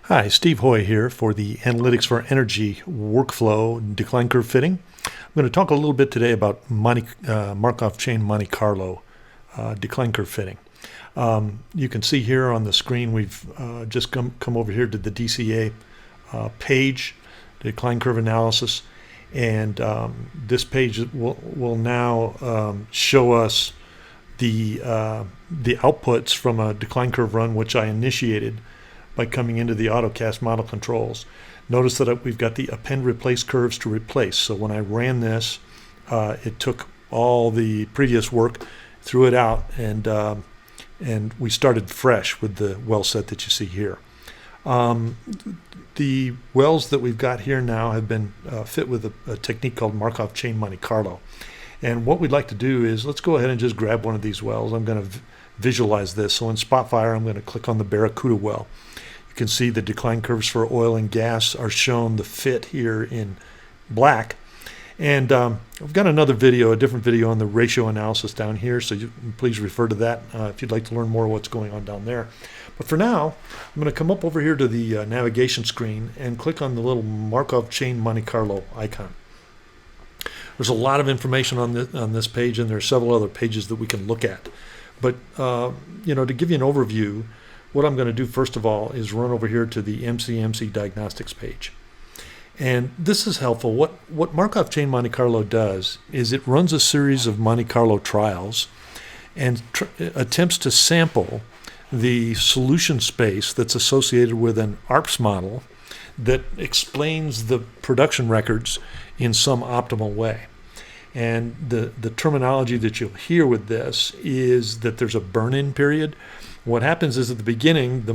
Hi, Steve Hoye here for the Analytics for Energy workflow decline curve fitting. I'm going to talk a little bit today about Markov chain Monte Carlo decline curve fitting. You can see here on the screen we've just come over here to the DCA page, decline curve analysis, and this page will now show us the outputs from a decline curve run which I initiated by coming into the AutoCast model controls. Notice that we've got the append replace curves to replace. So when I ran this, it took all the previous work, threw it out, and we started fresh with the well set that you see here. The wells that we've got here now have been fit with a technique called Markov chain Monte Carlo. And what we'd like to do is let's go ahead and just grab one of these wells. I'm going to visualize this. So in Spotfire, I'm going to click on the Barracuda well. You can see the decline curves for oil and gas are shown, the fit here in black. And I've got another video, a different video on the ratio analysis down here, so please refer to that if you'd like to learn more what's going on down there. But for now, I'm going to come up over here to the navigation screen and click on the little Markov chain Monte Carlo icon. There's a lot of information on this page, and there are several other pages that we can look at. But to give you an overview, what I'm going to do first of all is run over here to the MCMC diagnostics page. And this is helpful. What Markov chain Monte Carlo does is it runs a series of Monte Carlo trials and attempts to sample the solution space that's associated with an ARPS model that explains the production records in some optimal way. And the terminology that you'll hear with this is that there's a burn-in period. What happens is at the beginning, the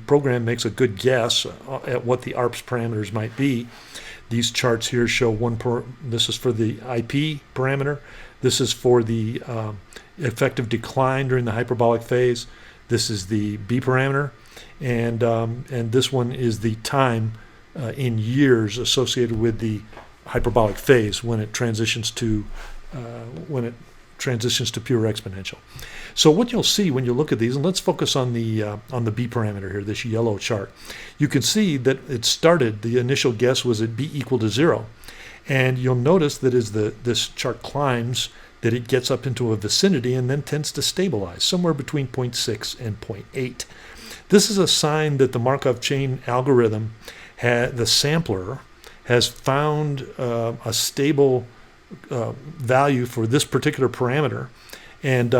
program makes a good guess at what the ARPS parameters might be. These charts here show this is for the IP parameter. This is for the effective decline during the hyperbolic phase. This is the B parameter, and this one is the time in years associated with the hyperbolic phase when it transitions to pure exponential. So what you'll see when you look at these, and let's focus on the B parameter here, this yellow chart. You can see that the initial guess was at B equal to 0. And you'll notice that as this chart climbs, that it gets up into a vicinity and then tends to stabilize somewhere between 0.6 and 0.8. This is a sign that the Markov chain algorithm, the sampler, has found a stable value for this particular parameter, and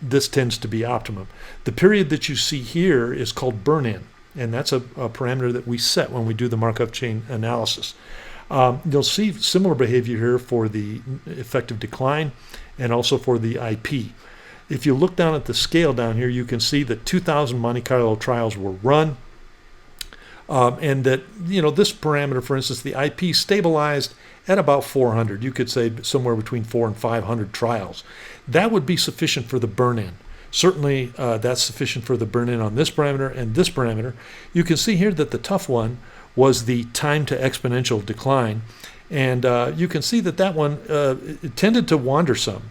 this tends to be optimum. The period that you see here is called burn-in, and that's a parameter that we set when we do the Markov chain analysis. You'll see similar behavior here for the effective decline and also for the IP. If you look down at the scale down here, you can see that 2,000 Monte Carlo trials were run, and that this parameter, for instance, the IP stabilized at about 400. You could say somewhere between 400 and 500 trials. That would be sufficient for the burn-in. Certainly, that's sufficient for the burn-in on this parameter and this parameter. You can see here that the tough one was the time to exponential decline, and you can see that one it tended to wander some.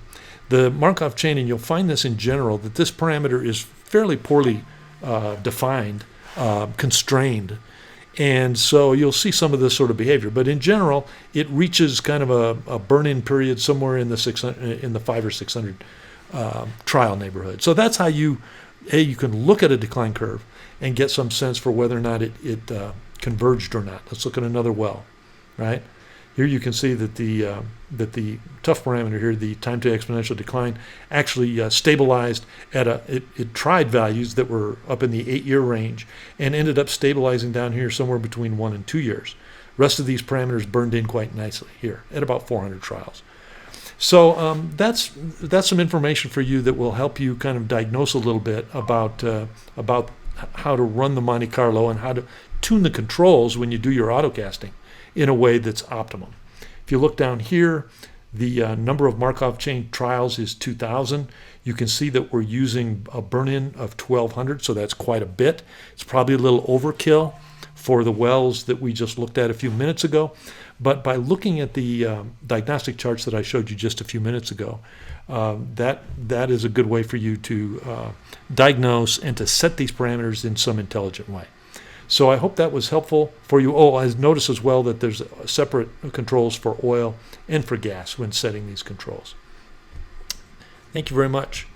The Markov chain, and you'll find this in general, that this parameter is fairly poorly defined, constrained. And so you'll see some of this sort of behavior, but in general, it reaches kind of a burn-in period somewhere in the 500 or 600 trial neighborhood. So that's how you can look at a decline curve and get some sense for whether or not it converged or not. Let's look at another well, right? Here you can see that the tough parameter here, the time to exponential decline, actually stabilized at it tried values that were up in the 8-year range and ended up stabilizing down here somewhere between 1 and 2 years. Rest of these parameters burned in quite nicely here at about 400 trials. So that's some information for you that will help you kind of diagnose a little bit about how to run the Monte Carlo and how to tune the controls when you do your autocasting in a way that's optimum. If you look down here, the number of Markov chain trials is 2,000. You can see that we're using a burn-in of 1,200, so that's quite a bit. It's probably a little overkill for the wells that we just looked at a few minutes ago. But by looking at the diagnostic charts that I showed you just a few minutes ago, that is a good way for you to diagnose and to set these parameters in some intelligent way. So I hope that was helpful for you. Oh, I noticed as well that there's separate controls for oil and for gas when setting these controls. Thank you very much.